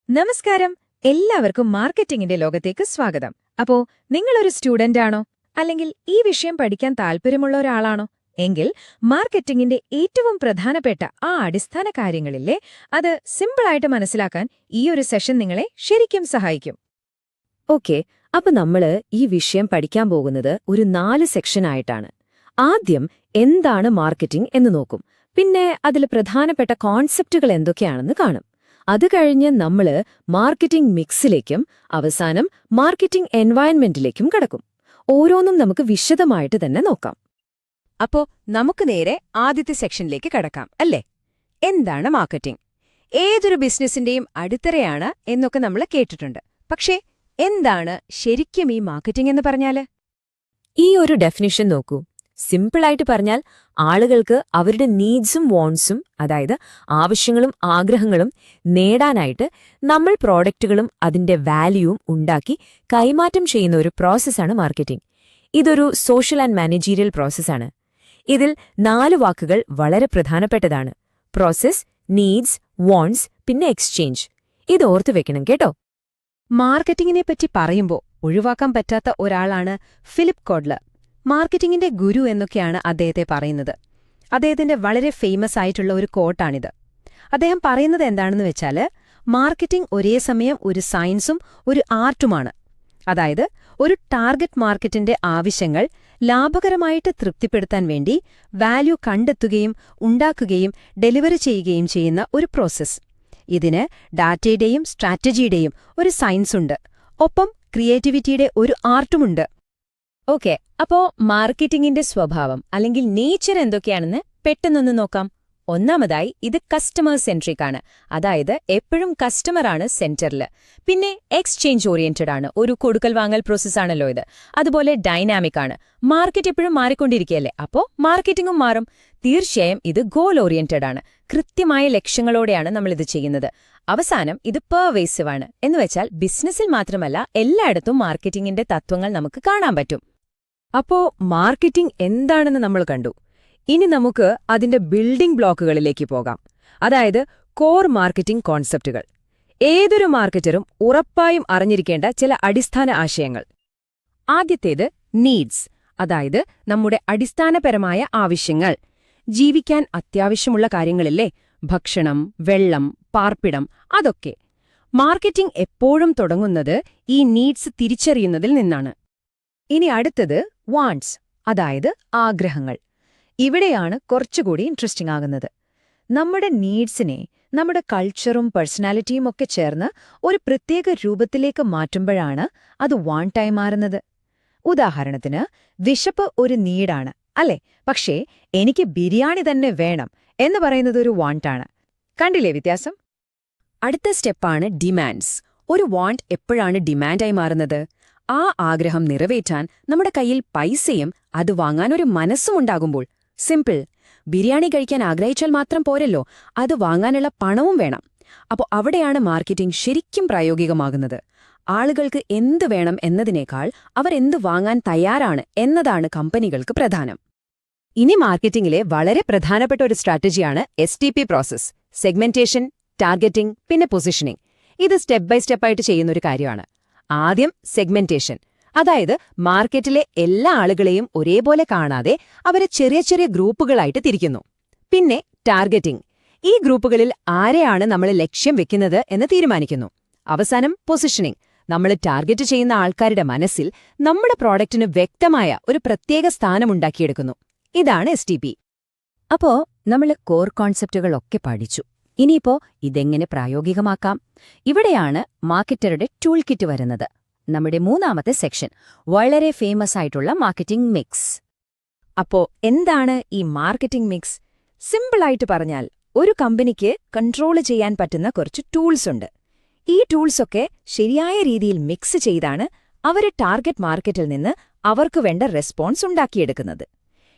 നമസ്കാരം. എല്ലാവർക്കും മാർക്കറ്റിംഗിന്റെ ലോകത്തേക്ക് സ്വാഗതം. അപ്പോ നിങ്ങളൊരു സ്റ്റുഡന്റ് ആണോ, അല്ലെങ്കിൽ ഈ വിഷയം പഠിക്കാൻ താല്പര്യമുള്ള ഒരാളാണോ? എങ്കിൽ മാർക്കറ്റിംഗിന്റെ ഏറ്റവും പ്രധാനപ്പെട്ട ആ അടിസ്ഥാന കാര്യങ്ങളില്ലേ, അത് സിമ്പിളായിട്ട് മനസ്സിലാക്കാൻ ഈ ഒരു സെഷൻ നിങ്ങളെ ശരിക്കും സഹായിക്കും. ഓക്കെ, അപ്പൊ നമ്മള് ഈ വിഷയം പഠിക്കാൻ പോകുന്നത് ഒരു 4 സെക്ഷനായിട്ടാണ്. ആദ്യം എന്താണ് മാർക്കറ്റിംഗ് എന്ന് നോക്കും. പിന്നെ അതിൽ പ്രധാനപ്പെട്ട കോൺസെപ്റ്റുകൾ എന്തൊക്കെയാണെന്ന് കാണും. അത് കഴിഞ്ഞ് നമ്മള് മാർക്കറ്റിംഗ് മിക്സിലേക്കും അവസാനം മാർക്കറ്റിംഗ് എൻവയൺമെന്റിലേക്കും കടക്കും. ഓരോന്നും നമുക്ക് വിശദമായിട്ട് തന്നെ നോക്കാം. അപ്പോ നമുക്ക് നേരെ ആദ്യത്തെ സെക്ഷനിലേക്ക് കടക്കാം, അല്ലേ? എന്താണ് മാർക്കറ്റിംഗ്? ഏതൊരു ബിസിനസിന്റെയും അടിത്തറയാണ് എന്നൊക്കെ നമ്മൾ കേട്ടിട്ടുണ്ട്. പക്ഷേ എന്താണ് ശരിക്കും ഈ മാർക്കറ്റിംഗ് എന്ന് പറഞ്ഞാല്? ഈ ഒരു ഡെഫിനിഷൻ നോക്കൂ. സിമ്പിളായിട്ട് പറഞ്ഞാൽ ആളുകൾക്ക് അവരുടെ നീഡ്സും വോൺസും, അതായത് ആവശ്യങ്ങളും ആഗ്രഹങ്ങളും നേടാനായിട്ട് നമ്മൾ പ്രോഡക്റ്റുകളും അതിന്റെ വാല്യൂവും ഉണ്ടാക്കി കൈമാറ്റം ചെയ്യുന്ന ഒരു പ്രോസസ്സാണ് മാർക്കറ്റിംഗ്. ഇതൊരു സോഷ്യൽ ആൻഡ് മാനേജീരിയൽ പ്രോസസ്സാണ്. ഇതിൽ 4 വാക്കുകൾ വളരെ പ്രധാനപ്പെട്ടതാണ്: പ്രോസസ്, നീഡ്സ്, വോൺസ്, പിന്നെ എക്സ്ചേഞ്ച്. ഇത് ഓർത്തു വെക്കണം കേട്ടോ. മാർക്കറ്റിംഗിനെപ്പറ്റി പറയുമ്പോൾ ഒഴിവാക്കാൻ പറ്റാത്ത ഒരാളാണ് ഫിലിപ്പ് കോഡ്ലർ. മാർക്കറ്റിംഗിന്റെ ഗുരു എന്നൊക്കെയാണ് അദ്ദേഹത്തെ പറയുന്നത്. അദ്ദേഹത്തിന്റെ വളരെ ഫേമസ് ആയിട്ടുള്ള ഒരു കോട്ടാണിത്. അദ്ദേഹം പറയുന്നത് എന്താണെന്ന് വെച്ചാല്, മാർക്കറ്റിംഗ് ഒരേ സമയം ഒരു സയൻസും ഒരു ആർട്ടുമാണ്. അതായത് ഒരു ടാർഗറ്റ് മാർക്കറ്റിന്റെ ആവശ്യങ്ങൾ ലാഭകരമായിട്ട് തൃപ്തിപ്പെടുത്താൻ വേണ്ടി വാല്യൂ കണ്ടെത്തുകയും ഉണ്ടാക്കുകയും ഡെലിവറി ചെയ്യുകയും ചെയ്യുന്ന ഒരു പ്രോസസ്സ്. ഇതിന് ഡാറ്റയുടെയും സ്ട്രാറ്റജിയുടെയും ഒരു സയൻസുണ്ട്, ഒപ്പം ക്രിയേറ്റിവിറ്റിയുടെ ഒരു ആർട്ടുമുണ്ട്. ഓക്കെ, അപ്പോ മാർക്കറ്റിംഗിന്റെ സ്വഭാവം അല്ലെങ്കിൽ നേച്ചർ എന്തൊക്കെയാണെന്ന് പെട്ടെന്നൊന്ന് നോക്കാം. ഒന്നാമതായി, ഇത് കസ്റ്റമർ സെൻട്രിക് ആണ്. അതായത് എപ്പോഴും കസ്റ്റമറാണ് സെന്ററിൽ. പിന്നെ എക്സ്ചേഞ്ച് ഓറിയന്റഡ് ആണ്. ഒരു കൊടുക്കൽ വാങ്ങൽ പ്രോസസ്സാണല്ലോ ഇത്. അതുപോലെ ഡൈനാമിക് ആണ്. മാർക്കറ്റ് എപ്പോഴും മാറിക്കൊണ്ടിരിക്കുകയല്ലേ, അപ്പോ മാർക്കറ്റിംഗും മാറും. തീർച്ചയായും ഇത് ഗോൾ ഓറിയന്റഡ് ആണ്. കൃത്യമായ ലക്ഷ്യങ്ങളോടെയാണ് നമ്മളിത് ചെയ്യുന്നത്. അവസാനം, ഇത് പെർവേസീവ് ആണ്. എന്നുവെച്ചാൽ ബിസിനസ്സിൽ മാത്രമല്ല എല്ലായിടത്തും മാർക്കറ്റിംഗിന്റെ തത്വങ്ങൾ നമുക്ക് കാണാൻ പറ്റും. അപ്പോ മാർക്കറ്റിംഗ് എന്താണെന്ന് നമ്മൾ കണ്ടു. ഇനി നമുക്ക് അതിന്റെ ബിൽഡിംഗ് ബ്ലോക്കുകളിലേക്ക് പോകാം. അതായത് കോർ മാർക്കറ്റിംഗ് കോൺസെപ്റ്റുകൾ. ഏതൊരു മാർക്കറ്ററും ഉറപ്പായും അറിഞ്ഞിരിക്കേണ്ട ചില അടിസ്ഥാന ആശയങ്ങൾ. ആദ്യത്തേത് നീഡ്സ്, അതായത് നമ്മുടെ അടിസ്ഥാനപരമായ ആവശ്യങ്ങൾ. ജീവിക്കാൻ അത്യാവശ്യമുള്ള കാര്യങ്ങളില്ലേ, ഭക്ഷണം, വെള്ളം, പാർപ്പിടം, അതൊക്കെ. മാർക്കറ്റിംഗ് എപ്പോഴും തുടങ്ങുന്നത് ഈ നീഡ്സ് തിരിച്ചറിയുന്നതിൽ നിന്നാണ്. ഇനി അടുത്തത് വാണ്ട്സ്, അതായത് ആഗ്രഹങ്ങൾ. ഇവിടെയാണ് കുറച്ചുകൂടി ഇൻട്രസ്റ്റിംഗ് ആകുന്നത്. നമ്മുടെ നീഡ്സിനെ നമ്മുടെ കൾച്ചറും പേഴ്സണാലിറ്റിയും ഒക്കെ ചേർന്ന് ഒരു പ്രത്യേക രൂപത്തിലേക്ക് മാറ്റുമ്പോഴാണ് അത് വാണ്ടായി മാറുന്നത്. ഉദാഹരണത്തിന്, വിശപ്പ് ഒരു നീഡാണ്, അല്ലേ? പക്ഷേ എനിക്ക് ബിരിയാണി തന്നെ വേണം എന്ന് പറയുന്നത് ഒരു വാണ്ടാണ്. കണ്ടില്ലേ വ്യത്യാസം? അടുത്ത സ്റ്റെപ്പാണ് ഡിമാൻഡ്സ്. ഒരു വാണ്ട് എപ്പോഴാണ് ഡിമാൻഡായി മാറുന്നത്? ആ ആഗ്രഹം നിറവേറ്റാൻ നമ്മുടെ കയ്യിൽ പൈസയും അത് വാങ്ങാൻ ഒരു മനസ്സും ഉണ്ടാകുമ്പോൾ. സിമ്പിൾ. ബിരിയാണി കഴിക്കാൻ ആഗ്രഹിച്ചാൽ മാത്രം പോരല്ലോ, അത് വാങ്ങാനുള്ള പണവും വേണം. അപ്പോൾ അവിടെയാണ് മാർക്കറ്റിംഗ് ശരിക്കും പ്രായോഗികമാകുന്നത്. ആളുകൾക്ക് എന്ത് വേണം എന്നതിനേക്കാൾ അവരെന്ത് വാങ്ങാൻ തയ്യാറാണ് എന്നതാണ് കമ്പനികൾക്ക് പ്രധാനം. ഇനി മാർക്കറ്റിംഗിലെ വളരെ പ്രധാനപ്പെട്ട ഒരു സ്ട്രാറ്റജിയാണ് STP പ്രോസസ്: സെഗ്മെന്റേഷൻ, ടാർഗറ്റിംഗ്, പിന്നെ പൊസിഷനിംഗ്. ഇത് സ്റ്റെപ്പ് ബൈ സ്റ്റെപ്പായിട്ട് ചെയ്യുന്നൊരു കാര്യമാണ്. ആദ്യം സെഗ്മെന്റേഷൻ, അതായത് മാർക്കറ്റിലെ എല്ലാ ആളുകളെയും ഒരേപോലെ കാണാതെ അവരെ ചെറിയ ചെറിയ ഗ്രൂപ്പുകളായിട്ട് തിരിക്കുന്നു. പിന്നെ ടാർഗറ്റിംഗ്, ഈ ഗ്രൂപ്പുകളിൽ ആരെയാണ് നമ്മൾ ലക്ഷ്യം വെക്കുന്നത് എന്ന് തീരുമാനിക്കുന്നു. അവസാനം പൊസിഷനിംഗ്, നമ്മൾ ടാർഗറ്റ് ചെയ്യുന്ന ആൾക്കാരുടെ മനസ്സിൽ നമ്മുടെ പ്രോഡക്റ്റിന് വ്യക്തമായ ഒരു പ്രത്യേക സ്ഥാനമുണ്ടാക്കിയെടുക്കുന്നു. ഇതാണ് STP. അപ്പോ നമ്മൾ കോർ കോൺസെപ്റ്റുകളൊക്കെ പഠിച്ചു. ഇനിയിപ്പോ ഇതെങ്ങനെ പ്രായോഗികമാക്കാം? ഇവിടെയാണ് മാർക്കറ്ററുടെ ടൂൾ കിറ്റ് വരുന്നത്. നമ്മുടെ മൂന്നാമത്തെ സെക്ഷൻ, വളരെ ഫേമസ് ആയിട്ടുള്ള മാർക്കറ്റിംഗ് മിക്സ്. അപ്പോ എന്താണ് ഈ മാർക്കറ്റിംഗ് മിക്സ്? സിമ്പിളായിട്ട് പറഞ്ഞാൽ, ഒരു കമ്പനിക്ക് കൺട്രോൾ ചെയ്യാൻ പറ്റുന്ന കുറച്ച് ടൂൾസ് ഉണ്ട്. ഈ ടൂൾസൊക്കെ ശരിയായ രീതിയിൽ മിക്സ് ചെയ്താണ് അവർ ടാർഗറ്റ് മാർക്കറ്റിൽ നിന്ന് അവർക്ക് വേണ്ട റെസ്പോൺസ് ഉണ്ടാക്കിയെടുക്കുന്നത്.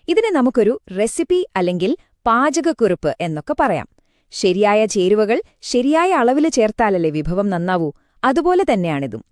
ഇതിനെ നമുക്കൊരു റെസിപ്പി അല്ലെങ്കിൽ പാചകക്കുറിപ്പ് എന്നൊക്കെ പറയാം. ശരിയായ ചേരുവകൾ ശരിയായ അളവിൽ ചേർത്താലല്ലേ വിഭവം നന്നാവൂ. അതുപോലെ തന്നെയാണിതും.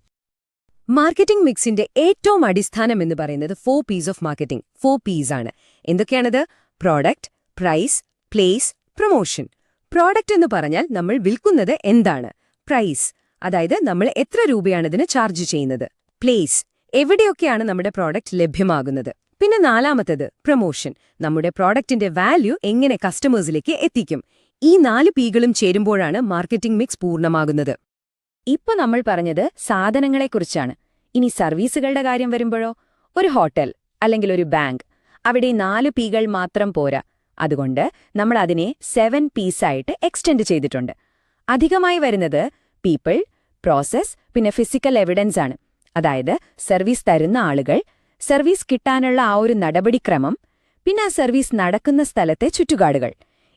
മാർക്കറ്റിംഗ് മിക്സിന്റെ ഏറ്റവും അടിസ്ഥാനം എന്ന് പറയുന്നത് 4 P's ഓഫ് മാർക്കറ്റിംഗ്. 4 P's ആണ്. എന്തൊക്കെയാണത്? Product, price, place, promotion. Product എന്ന് പറഞ്ഞാൽ നമ്മൾ വിൽക്കുന്നത് എന്താണ്? പ്രൈസ്, അതായത് നമ്മൾ എത്ര രൂപയാണ് ഇതിന് ചാർജ് ചെയ്യുന്നത്. പ്ലേസ്, എവിടെയൊക്കെയാണ് നമ്മുടെ പ്രോഡക്റ്റ് ലഭ്യമാകുന്നത്. പിന്നെ നാലാമത്തേത് പ്രൊമോഷൻ, നമ്മുടെ പ്രോഡക്റ്റിന്റെ വാല്യൂ എങ്ങനെ കസ്റ്റമേഴ്സിലേക്ക് എത്തിക്കും. ഈ 4 പീകളും ചേരുമ്പോഴാണ് മാർക്കറ്റിംഗ് മിക്സ് പൂർണ്ണമാകുന്നത്. ഇപ്പൊ നമ്മൾ പറഞ്ഞത് സാധനങ്ങളെക്കുറിച്ചാണ്. ഇനി സർവീസുകളുടെ കാര്യം വരുമ്പോഴോ, ഒരു ഹോട്ടൽ അല്ലെങ്കിൽ ഒരു ബാങ്ക്, അവിടെ 4 പീകൾ മാത്രം പോരാ. അതുകൊണ്ട് നമ്മൾ അതിനെ 7 പീസായിട്ട് എക്സ്റ്റെൻഡ് ചെയ്തിട്ടുണ്ട്. അധികമായി വരുന്നത് പീപ്പിൾ, പ്രോസസ്, പിന്നെ ഫിസിക്കൽ എവിഡൻസ് ആണ്. അതായത് സർവീസ് തരുന്ന ആളുകൾ, സർവീസ് കിട്ടാനുള്ള ആ ഒരു നടപടിക്രമം, പിന്നെ ആ സർവീസ് നടക്കുന്ന സ്ഥലത്തെ ചുറ്റുപാടുകൾ.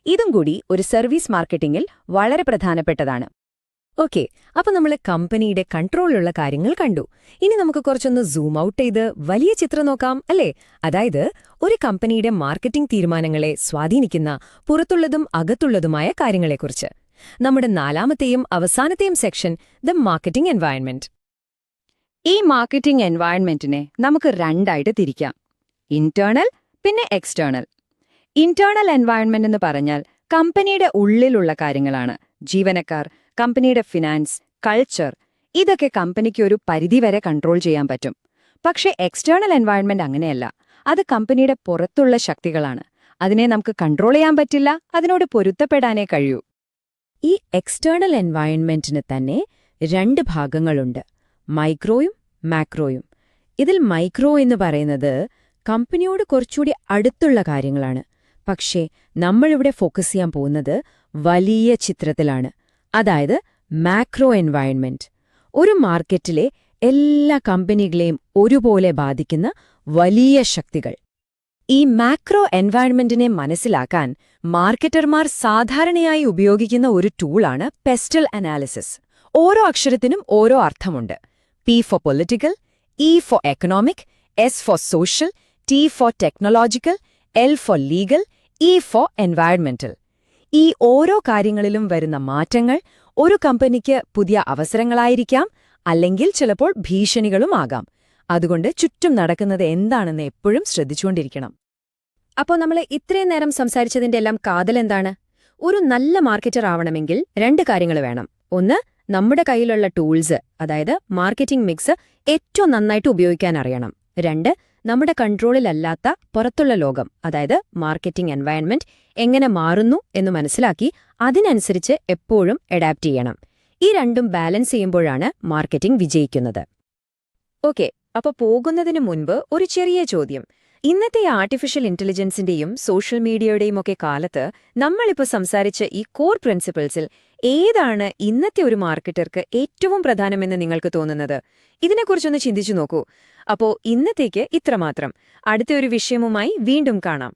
ഇതും കൂടി ഒരു സർവീസ് മാർക്കറ്റിംഗിൽ വളരെ പ്രധാനപ്പെട്ടതാണ്. ഓക്കെ, അപ്പൊ നമ്മൾ കമ്പനിയുടെ കൺട്രോളിലുള്ള കാര്യങ്ങൾ കണ്ടു. ഇനി നമുക്ക് കുറച്ചൊന്ന് സൂം ഔട്ട് ചെയ്ത് വലിയ ചിത്രം നോക്കാം, അല്ലേ? അതായത് ഒരു കമ്പനിയുടെ മാർക്കറ്റിംഗ് തീരുമാനങ്ങളെ സ്വാധീനിക്കുന്ന പുറത്തുള്ളതും അകത്തുള്ളതുമായ കാര്യങ്ങളെക്കുറിച്ച്. നമ്മുടെ 4ാമത്തെയും അവസാനത്തെയും സെക്ഷൻ, ദ മാർക്കറ്റിംഗ് എൻവയൺമെന്റ്. ഈ മാർക്കറ്റിംഗ് എൻവയൺമെന്റിനെ നമുക്ക് 2ആയിട്ട് തിരിക്കാം: ഇന്റേണൽ പിന്നെ എക്സ്റ്റേണൽ. ഇന്റേണൽ എൻവയൺമെന്റ് എന്ന് പറഞ്ഞാൽ കമ്പനിയുടെ ഉള്ളിലുള്ള കാര്യങ്ങളാണ്. ജീവനക്കാർ, കമ്പനിയുടെ ഫിനാൻസ്, കൾച്ചർ, ഇതൊക്കെ കമ്പനിക്ക് ഒരു പരിധിവരെ കൺട്രോൾ ചെയ്യാൻ പറ്റും. പക്ഷേ എക്സ്റ്റേണൽ എൻവയൺമെന്റ് അങ്ങനെയല്ല. അത് കമ്പനിയുടെ പുറത്തുള്ള ശക്തികളാണ്. അതിനെ നമുക്ക് കൺട്രോൾ ചെയ്യാൻ പറ്റില്ല, അതിനോട് പൊരുത്തപ്പെടാനേ കഴിയൂ. ഈ എക്സ്റ്റേണൽ എൻവയൺമെന്റിന് തന്നെ 2 ഭാഗങ്ങളുണ്ട്, മൈക്രോയും മാക്രോയും. ഇതിൽ മൈക്രോ എന്ന് പറയുന്നത് കമ്പനിയോട് കുറച്ചുകൂടി അടുത്തുള്ള കാര്യങ്ങളാണ്. പക്ഷേ നമ്മളിവിടെ ഫോക്കസ് ചെയ്യാൻ പോകുന്നത് വലിയ ചിത്രത്തിലാണ്, അതായത് മാക്രോ എൻവയൺമെന്റ്. ഒരു മാർക്കറ്റിലെ എല്ലാ കമ്പനികളെയും ഒരുപോലെ ബാധിക്കുന്ന വലിയ ശക്തികൾ. ഈ മാക്രോ എൻവയൺമെന്റിനെ മനസ്സിലാക്കാൻ മാർക്കറ്റർമാർ സാധാരണയായി ഉപയോഗിക്കുന്ന ഒരു ടൂളാണ് പെസ്റ്റൽ അനാലിസിസ്. ഓരോ അക്ഷരത്തിനും ഓരോ അർത്ഥമുണ്ട്. P for political, E for economic, S for social, T for technological, L for legal, E for environmental. ഈ ഓരോ കാര്യങ്ങളിലും വരുന്ന മാറ്റങ്ങൾ ഒരു കമ്പനിക്ക് പുതിയ അവസരങ്ങളായിരിക്കാം, അല്ലെങ്കിൽ ചിലപ്പോൾ ഭീഷണികളുമാകാം. അതുകൊണ്ട് ചുറ്റും നടക്കുന്നത് എന്താണെന്ന് എപ്പോഴും ശ്രദ്ധിച്ചുകൊണ്ടിരിക്കണം. അപ്പോൾ നമ്മൾ ഇത്രയും നേരം സംസാരിച്ചതിന്റെ എല്ലാം കാതലെന്താണ്? ഒരു നല്ല മാർക്കറ്റർ ആവണമെങ്കിൽ 2 കാര്യങ്ങൾ വേണം. ഒന്ന്, നമ്മുടെ കയ്യിലുള്ള ടൂൾസ്, അതായത് മാർക്കറ്റിംഗ് മിക്സ് ഏറ്റവും നന്നായിട്ട് ഉപയോഗിക്കാൻ അറിയണം. 2, നമ്മുടെ കൺട്രോളിലല്ലാത്ത പുറത്തുള്ള ലോകം, അതായത് മാർക്കറ്റിംഗ് എൻവയൺമെന്റ് എങ്ങനെ മാറുന്നു എന്ന് മനസ്സിലാക്കി അതിനനുസരിച്ച് എപ്പോഴും അഡാപ്റ്റ് ചെയ്യണം. ഈ 2ഉം ബാലൻസ് ചെയ്യുമ്പോഴാണ് മാർക്കറ്റിംഗ് വിജയിക്കുന്നത്. ഓക്കെ, അപ്പൊ പോകുന്നതിന് മുൻപ് ഒരു ചെറിയ ചോദ്യം. ഇന്നത്തെ ആർട്ടിഫിഷ്യൽ ഇന്റലിജൻസിന്റെയും സോഷ്യൽ മീഡിയയുടെയും ഒക്കെ കാലത്ത് നമ്മളിപ്പോൾ സംസാരിച്ച ഈ കോർ പ്രിൻസിപ്പിൾസിൽ ഏതാണ് ഇന്നത്തെ ഒരു മാർക്കറ്റർക്ക് ഏറ്റവും പ്രധാനമെന്ന് നിങ്ങൾക്ക് തോന്നുന്നത്? ഇതിനെക്കുറിച്ചൊന്ന് ചിന്തിച്ചു നോക്കൂ. അപ്പോ ഇന്നത്തേക്ക് ഇത്രമാത്രം. അടുത്ത ഒരു വിഷയവുമായി വീണ്ടും കാണാം.